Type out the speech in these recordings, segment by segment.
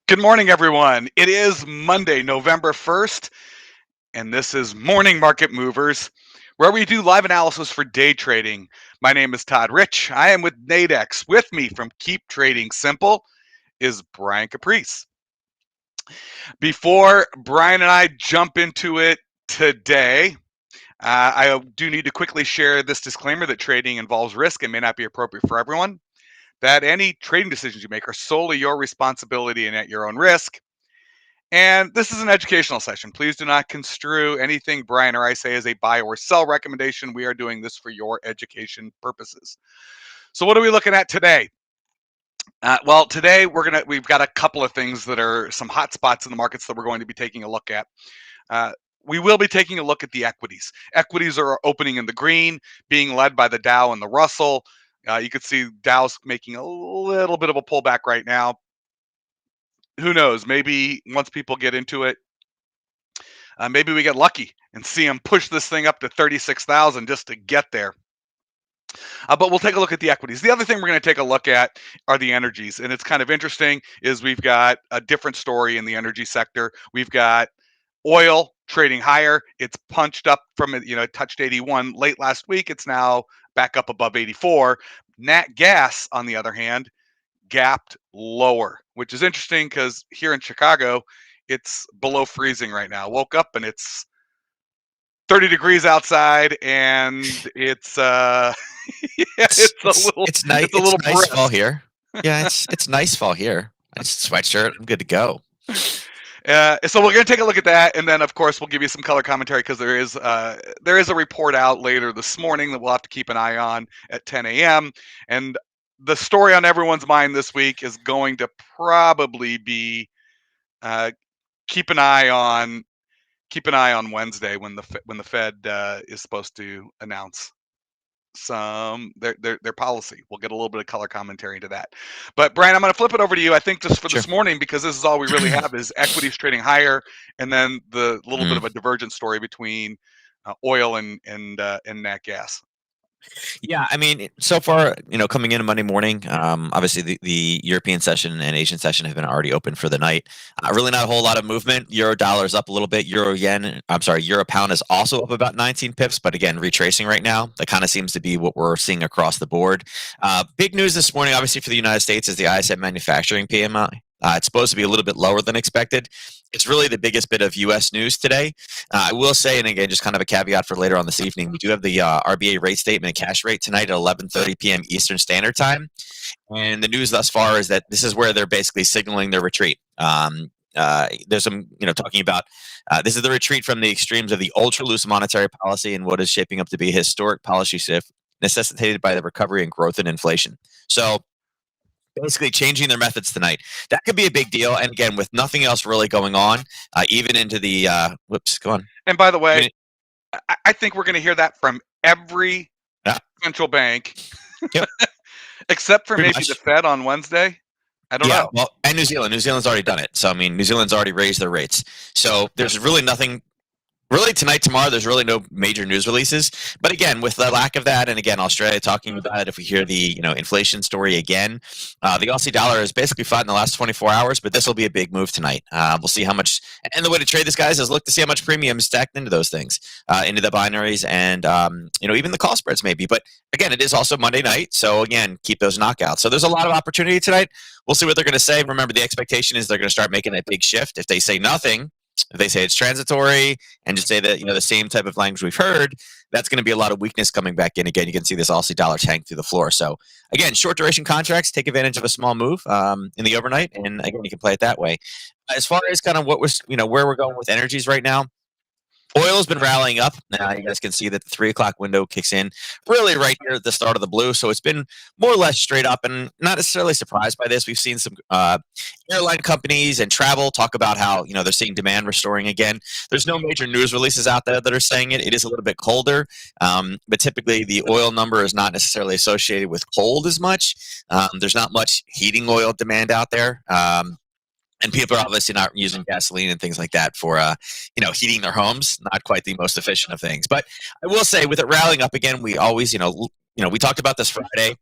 Good morning, everyone. It is Monday, November 1st, and this is Morning Market Movers, where we do live analysis for day trading. My name is Todd Rich. I am with Nadex. With me from Keep Trading Simple is Brian Caprice. Before Brian and I jump into it today, I do need to quickly share this disclaimer that trading involves risk and may not be appropriate for everyone. That any trading decisions you make are solely your responsibility and at your own risk. And this is an educational session. Please do not construe anything Brian or I say as a buy or sell recommendation. We are doing this for your education purposes. So what are we looking at today? Well, today we've got a couple of things that are some hot spots in the markets that we're going to be taking a look at. We will be taking a look at the equities. Equities are opening in the green, being led by the Dow and the Russell. You could see Dow's making a little bit of a pullback right now. Who knows? Maybe once people get into it, maybe we get lucky and see them push this thing up to 36,000 just to get there. But we'll take a look at the equities. The other thing we're going to take a look at are the energies. And it's kind of interesting is we've got a different story in the energy sector. We've got oil trading higher. It's punched up from, it touched 81 late last week. It's now back up above 84. Nat Gas, on the other hand, gapped lower, which is interesting because here in Chicago, it's below freezing right now. Woke up and it's 30 degrees outside, and it's it's nice. It's a little nice fall here. Yeah, it's nice fall here. It's sweatshirt. I'm good to go. So we're going to take a look at that, and then of course we'll give you some color commentary because there is a report out later this morning that we'll have to keep an eye on at 10 a.m. And the story on everyone's mind this week is going to probably be keep an eye on Wednesday when the Fed is supposed to announce their policy. We'll get a little bit of color commentary into that. But Brian, I'm going to flip it over to you. I think just for this morning, because this is all we really have is equities trading higher, and then the little bit of a divergent story between oil and nat gas. Yeah, I mean, so far, coming into Monday morning, obviously the European session and Asian session have been already open for the night. Really not a whole lot of movement. Euro dollar is up a little bit. Euro pound is also up about 19 pips, but again, retracing right now. That kind of seems to be what we're seeing across the board. Big news this morning, obviously for the United States, is the ISM manufacturing PMI. It's supposed to be a little bit lower than expected. It's really the biggest bit of U.S. news today. I will say, and again, just kind of a caveat for later on this evening, we do have the RBA rate statement and cash rate tonight at 11:30 p.m. Eastern Standard Time. And the news thus far is that this is where they're basically signaling their retreat. There's some, talking about this is the retreat from the extremes of the ultra loose monetary policy and what is shaping up to be a historic policy shift necessitated by the recovery and growth in inflation. So, basically changing their methods tonight. That could be a big deal. And again, with nothing else really going on, even into the go on. And by the way, I think we're going to hear that from every central bank, yep. except for maybe the Fed on Wednesday. I don't know. Well, and New Zealand. New Zealand's already done it. So, I mean, New Zealand's already raised their rates. So there's really nothing. Really, tonight, tomorrow, there's really no major news releases. But again, with the lack of that, and again, Australia talking about it, if we hear the inflation story again, the Aussie dollar is basically flat in the last 24 hours, but this will be a big move tonight. We'll see how much, and the way to trade this, guys, is look to see how much premium is stacked into those things, into the binaries and, even the call spreads maybe. But again, it is also Monday night, so again, keep those knockouts. So there's a lot of opportunity tonight. We'll see what they're going to say. Remember, the expectation is they're going to start making that big shift. If they say nothing, if they say it's transitory and just say that, the same type of language we've heard, that's going to be a lot of weakness coming back in. Again, you can see this Aussie dollar tank through the floor. So again, short duration contracts, take advantage of a small move in the overnight. And again, you can play it that way. As far as kind of what was, where we're going with energies right now, oil's been rallying up. Now you guys can see that the 3 o'clock window kicks in really right here at the start of the blue. So it's been more or less straight up, and not necessarily surprised by this. We've seen some airline companies and travel talk about how, they're seeing demand restoring again. There's no major news releases out there that are saying it. It is a little bit colder, but typically the oil number is not necessarily associated with cold as much. There's not much heating oil demand out there. And people are obviously not using gasoline and things like that for, heating their homes. Not quite the most efficient of things. But I will say, with it rallying up again, we always, we talked about this Friday,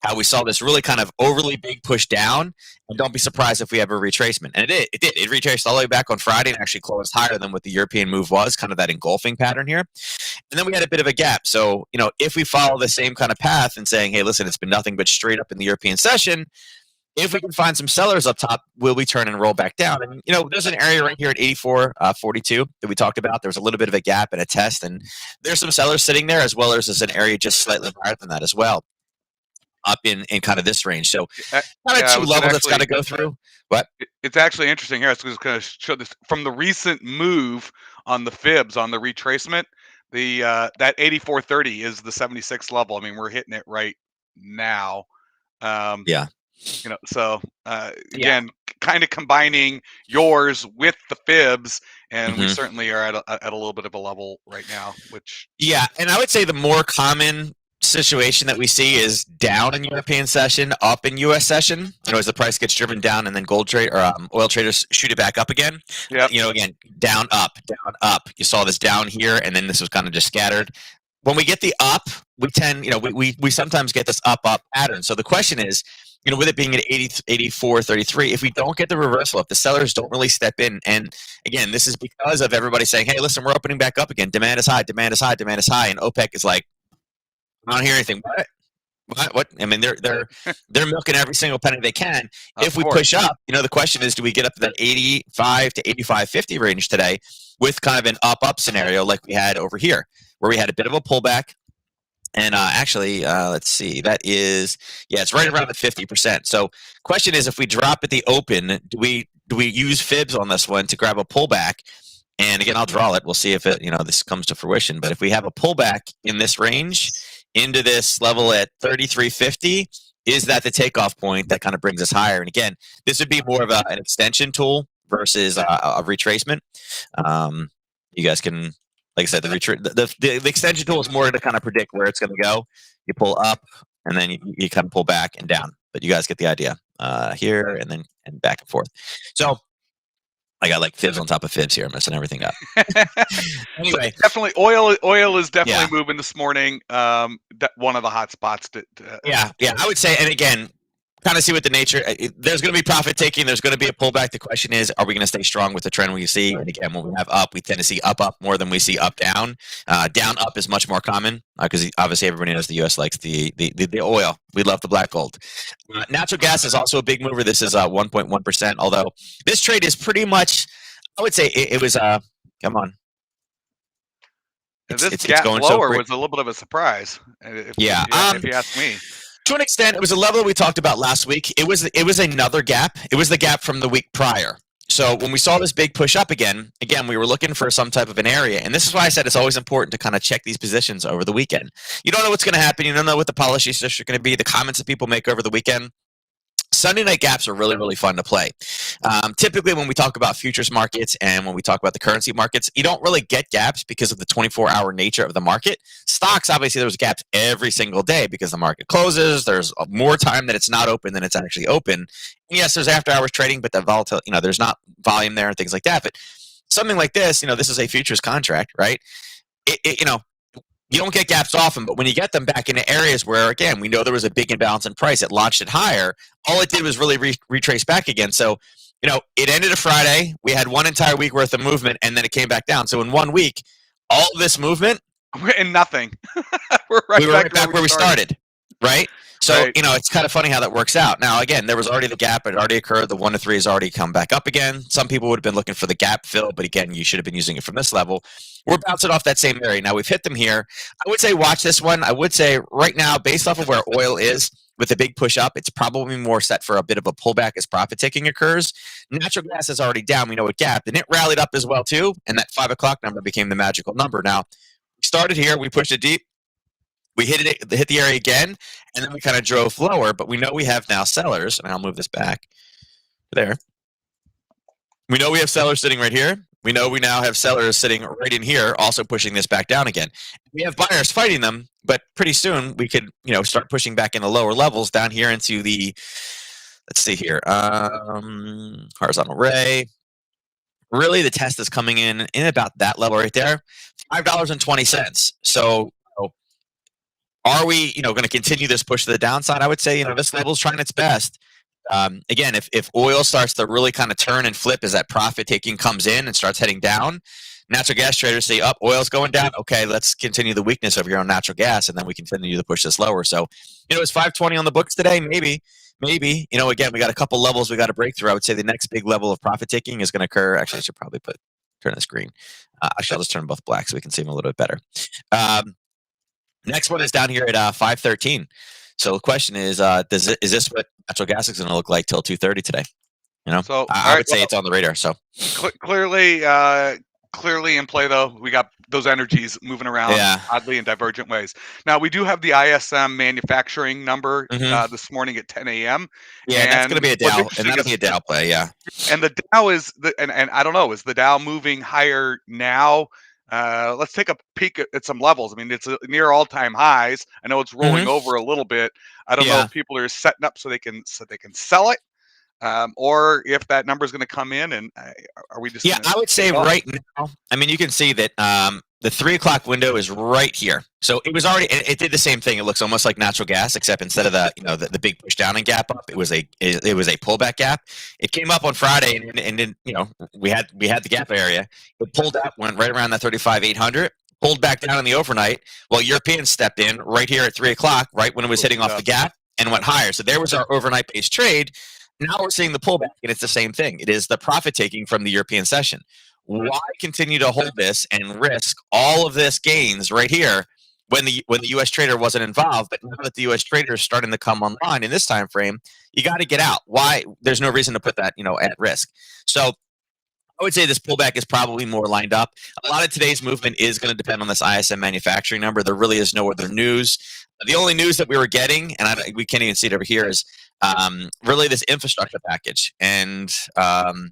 how we saw this really kind of overly big push down. And don't be surprised if we have a retracement. And it did. It did. It retraced all the way back on Friday and actually closed higher than what the European move was, kind of that engulfing pattern here. And then we had a bit of a gap. So, if we follow the same kind of path and saying, hey, listen, it's been nothing but straight up in the European session, if we can find some sellers up top, will we turn and roll back down? And, there's an area right here at 84.42 that we talked about. There was a little bit of a gap and a test, and there's some sellers sitting there, as well as there's an area just slightly higher than that as well, up in kind of this range. So kind of two levels that's got to go through. What? It's actually interesting here. I was just going to show this from the recent move on the fibs on the retracement. That 84.30 is the 76 level. I mean, we're hitting it right now. Yeah. So again, kind of combining yours with the fibs, and we certainly are at a little bit of a level right now. And I would say the more common situation that we see is down in European session, up in U.S. session. As the price gets driven down, and then gold trade or oil traders shoot it back up again. Yeah. Again, down, up, down, up. You saw this down here, and then this was kind of just scattered. When we get the up, we tend, we sometimes get this up pattern. So the question is, with it being at 84.33, if we don't get the reversal, if the sellers don't really step in, and again, this is because of everybody saying, hey, listen, we're opening back up again. Demand is high, demand is high, demand is high. And OPEC is like, I don't hear anything. What? I mean, they're milking every single penny they can. If we push up, the question is, do we get up to that 85 to 85.50 range today with kind of an up scenario like we had over here, where we had a bit of a pullback? And let's see, that is, it's right around the 50%. So question is, if we drop at the open, do we use fibs on this one to grab a pullback? And again, I'll draw it. We'll see if it, this comes to fruition. But if we have a pullback in this range into this level at 33.50, is that the takeoff point that kind of brings us higher? And again, this would be more of an extension tool versus a retracement. You guys can, like I said, the extension tool is more to kind of predict where it's going to go. You pull up, and then you kind of pull back and down. But you guys get the idea here, and then back and forth. So I got like fibs on top of fibs here. I'm messing everything up. Anyway, so definitely oil is definitely moving this morning. That one of the hot spots. I would say, and again, kind of see what the nature. There's going to be profit taking. There's going to be a pullback. The question is, are we going to stay strong with the trend we see? And again, when we have up, we tend to see up more than we see up down. Down up is much more common because obviously everybody knows the U.S. likes the oil. We love the black gold. Natural gas is also a big mover. This is 1.1%. Although this trade is pretty much, I would say it was. Come on. This gap lower was a little bit of a surprise. If you ask me. To an extent, it was a level that we talked about last week. It was another gap. It was the gap from the week prior. So when we saw this big push up again, we were looking for some type of an area. And this is why I said it's always important to kind of check these positions over the weekend. You don't know what's going to happen. You don't know what the policy shifts are going to be, the comments that people make over the weekend. Sunday night gaps are really, really fun to play. Typically, when we talk about futures markets and when we talk about the currency markets, you don't really get gaps because of the 24-hour nature of the market. Stocks, obviously, there's gaps every single day because the market closes. There's more time that it's not open than it's actually open. And yes, there's after-hours trading, but the volatile, there's not volume there and things like that. But something like this, this is a futures contract, right? You don't get gaps often, but when you get them back into areas where, again, we know there was a big imbalance in price, it launched it higher. All it did was really retrace back again. So, it ended a Friday. We had one entire week worth of movement, and then it came back down. So in 1 week, all of this movement, we're in nothing. we were right back where we started, right? So, it's kind of funny how that works out. Now, again, there was already the gap. It already occurred. The 1 to 3 has already come back up again. Some people would have been looking for the gap fill, but again, you should have been using it from this level. We're bouncing off that same area. Now, we've hit them here. I would say watch this one. I would say right now, based off of where oil is with the big push up, it's probably more set for a bit of a pullback as profit taking occurs. Natural gas is already down. We know it gapped, and it rallied up as well, too. And that 5 o'clock number became the magical number. Now, we started here. We pushed it deep. We hit the area again, and then we kind of drove lower, but we know we have now sellers, and I'll move this back there. We know we have sellers sitting right here. We know we now have sellers sitting right in here, also pushing this back down again. We have buyers fighting them, but pretty soon we could, start pushing back into lower levels down here into the let's see here. Horizontal ray. Really, the test is coming in about that level right there, $5.20. So, are we, going to continue this push to the downside? I would say, this level's trying its best. Again, if oil starts to really kind of turn and flip as that profit taking comes in and starts heading down, natural gas traders say, up, oil's going down. Okay, let's continue the weakness over here on natural gas, and then we continue to push this lower. So, it's 520 on the books today. Maybe. Again, we got a couple levels we got to break through. I would say the next big level of profit taking is going to occur. Actually, I should probably turn this green. Actually, I'll just turn both black so we can see them a little bit better. Next one is down here at 513. So the question is, is this what natural gas is going to look like till 2:30 today? So I would say it's on the radar. So clearly in play, though. We got those energies moving around oddly in divergent ways. Now, we do have the ISM manufacturing number this morning at 10 a.m. Yeah, and that's going to be a Dow, and that'll be a Dow play, yeah. And the Dow is, and I don't know, is the Dow moving higher now? Let's take a peek at some levels. I mean, it's near all-time highs. I know it's rolling over a little bit. I don't know if people are setting up so they can sell it. Or if that number is going to come in, and are we just? Yeah, I would say right now. I mean, you can see that the 3 o'clock window is right here. So it was already. It did the same thing. It looks almost like natural gas, except instead of the big push down and gap up, it was a pullback gap. It came up on Friday, and then we had the gap area. It pulled up, went right around that 35,800. Pulled back down in the overnight. While Europeans stepped in right here at 3 o'clock, right when it was hitting off the gap, and went higher. So there was our overnight based trade. Now we're seeing the pullback, and it's the same thing. It is the profit taking from the European session. Why continue to hold this and risk all of this gains right here when the U.S. trader wasn't involved? But now that the U.S. trader is starting to come online in this time frame, you got to get out. Why? There's no reason to put that at risk. So I would say this pullback is probably more lined up. A lot of today's movement is going to depend on this ISM manufacturing number. There really is no other news. The only news that we were getting, and we can't even see it over here, is really this infrastructure package. And the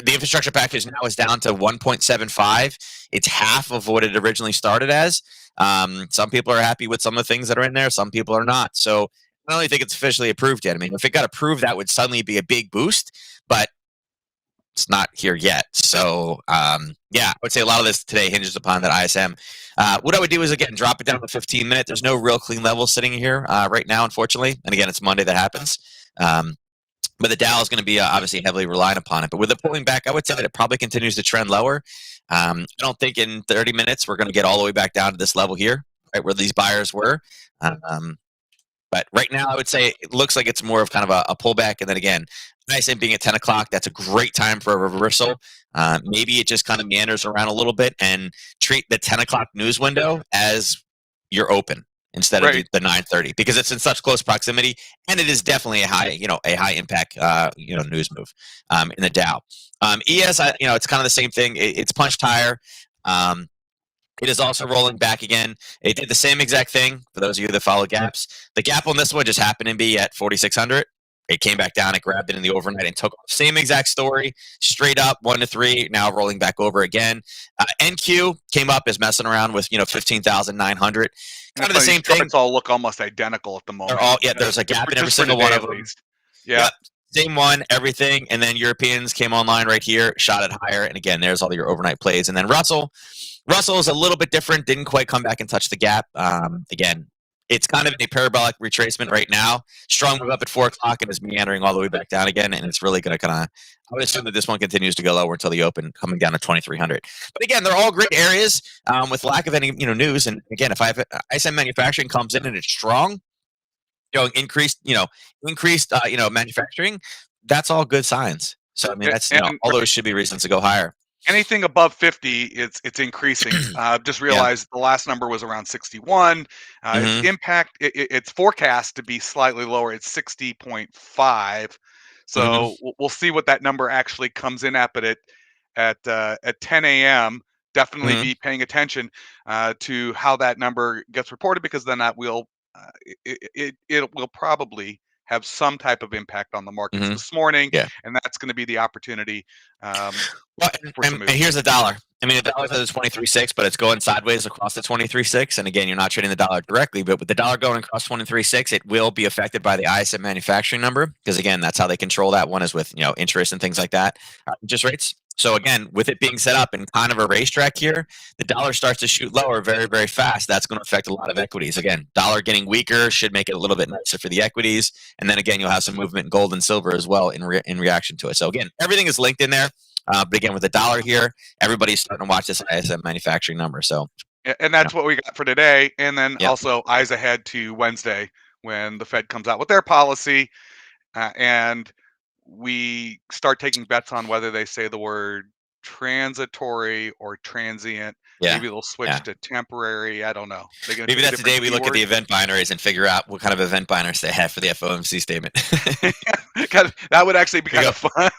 infrastructure package now is down to 1.75. It's half of what it originally started as. Some people are happy with some of the things that are in there. Some people are not. So I don't really think it's officially approved yet. I mean, if it got approved, that would suddenly be a big boost. But it's not here yet. So, I would say a lot of this today hinges upon that ISM. What I would do is, again, drop it down to 15-minute. There's no real clean level sitting here right now, unfortunately. And again, it's Monday that happens. But the Dow is going to be obviously heavily reliant upon it. But with it pulling back, I would say that it probably continues to trend lower. I don't think in 30 minutes we're going to get all the way back down to this level here, right where these buyers were. But right now, I would say it looks like it's more of kind of a pullback. And then again, ISM being at 10 o'clock, that's a great time for a reversal. Maybe it just kind of meanders around a little bit and treat the 10 o'clock news window as your open instead of the 9:30, because it's in such close proximity, and it is definitely a high impact news move in the Dow. ES, it's kind of the same thing. It's punched higher. It is also rolling back again. It did the same exact thing for those of you that follow gaps. The gap on this one just happened to be at 4,600. It came back down. It grabbed it in the overnight and took off. Same exact story, straight up 1 to 3. Now rolling back over again. NQ came up, is messing around with 15,900. Kind of the same thing. It's all look almost identical at the moment. They're all there's a gap in every single one of them. Yeah. Same one, everything, and then Europeans came online right here, shot it higher, and again, there's all your overnight plays. And then Russell is a little bit different, didn't quite come back and touch the gap. Again, it's kind of a parabolic retracement right now. Strong move up at 4 o'clock and is meandering all the way back down again, and it's really going to kind of, I would assume that this one continues to go lower until the open, coming down to 2,300. But again, they're all great areas with lack of any news. And again, if ISM manufacturing comes in and it's strong, increased manufacturing, that's all good signs. So I mean, that's all those should be reasons to go higher. Anything above 50, it's increasing. Just realized the last number was around 61. Its impact, it's forecast to be slightly lower. It's 60.5. So we'll see what that number actually comes in at. But at 10 a.m., definitely be paying attention to how that number gets reported, because then that will it will probably have some type of impact on the markets Mhm. this morning, Yeah. and that's going to be the opportunity Well, for some and moves. here's the dollar. I mean, the dollar's at 23.6, but it's going sideways across the 23.6. And again, you're not trading the dollar directly, but with the dollar going across 23.6, it will be affected by the ISM manufacturing number because again, that's how they control that one is with interest and things like that, interest rates. So again, with it being set up in kind of a racetrack here, the dollar starts to shoot lower very, very fast. That's going to affect a lot of equities. Again, dollar getting weaker should make it a little bit nicer for the equities, and then again, you'll have some movement in gold and silver as well in reaction to it. So again, everything is linked in there. But again, with the dollar here, everybody's starting to watch this ISM manufacturing number. So, And that's what we got for today. And then yep. also eyes ahead to Wednesday when the Fed comes out with their policy, and we start taking bets on whether they say the word transitory or transient. Yeah. Maybe they'll switch Yeah. to temporary. I don't know. They're going to Maybe pick a that's the different day we look at keyword. the event binaries and figure out what kind of event binaries they have for the FOMC statement. That would actually be kind of fun.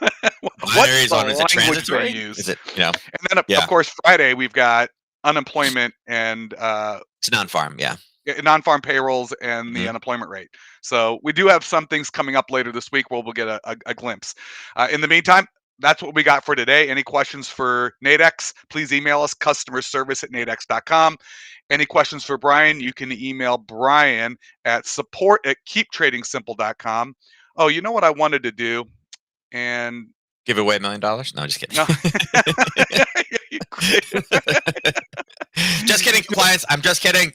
What's Binaries the on is it language they transitory? use? Is it And then of course Friday we've got unemployment and it's non-farm, yeah. non-farm payrolls and the Mhm. unemployment rate. So we do have some things coming up later this week where we'll get a glimpse. In the meantime, that's what we got for today. Any questions for Nadex, please email us, customerservice@nadex.com. Any questions for Brian, you can email Brian at support@keeptradingsimple.com. Oh, you know what I wanted to do? And Give away $1 million? No, just kidding. no. Just kidding, compliance. I'm just kidding.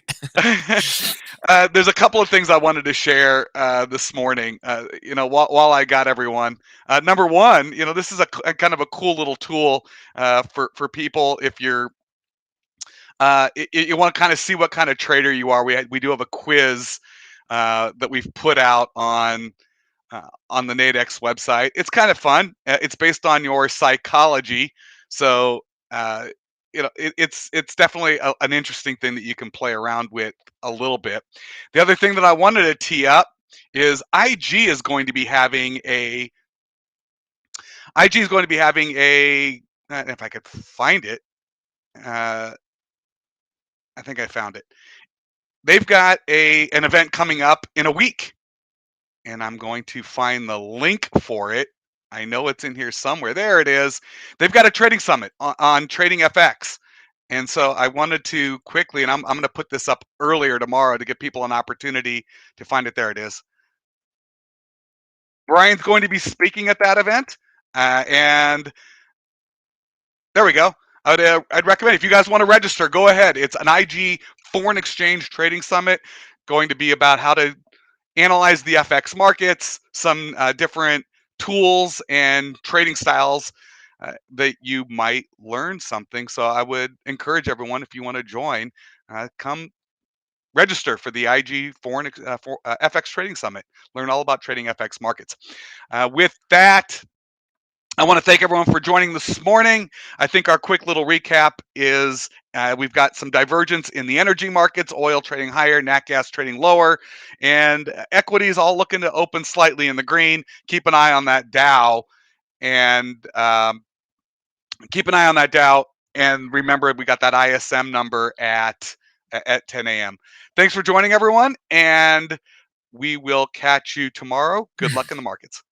There's a couple of things I wanted to share this morning. While I got everyone. Number one, this is a kind of a cool little tool for people if you're you want to kind of see what kind of trader you are. We do have a quiz that we've put out on the Nadex website. It's kind of fun. It's based on your psychology, so it's definitely an interesting thing that you can play around with a little bit. The other thing that I wanted to tee up is IG is going to be having a if I could find it, I think I found it. They've got an event coming up in a week, and I'm going to find the link for it. I know it's in here somewhere. There it is. They've got a trading summit on Trading FX. And so I wanted to quickly, and I'm going to put this up earlier tomorrow to give people an opportunity to find it. There it is. Brian's going to be speaking at that event. And there we go. I'd recommend if you guys want to register, go ahead. It's an IG foreign exchange trading summit going to be about how to analyze the FX markets, some different tools and trading styles that you might learn something. So I would encourage everyone, if you want to join, come register for the IG Foreign FX Trading Summit. Learn all about trading FX markets. With that, I want to thank everyone for joining this morning. I think our quick little recap is we've got some divergence in the energy markets, oil trading higher, Nat Gas trading lower, and equities all looking to open slightly in the green. Keep an eye on that Dow, and remember, we got that ISM number at 10 a.m. Thanks for joining, everyone, and we will catch you tomorrow. Good luck in the markets.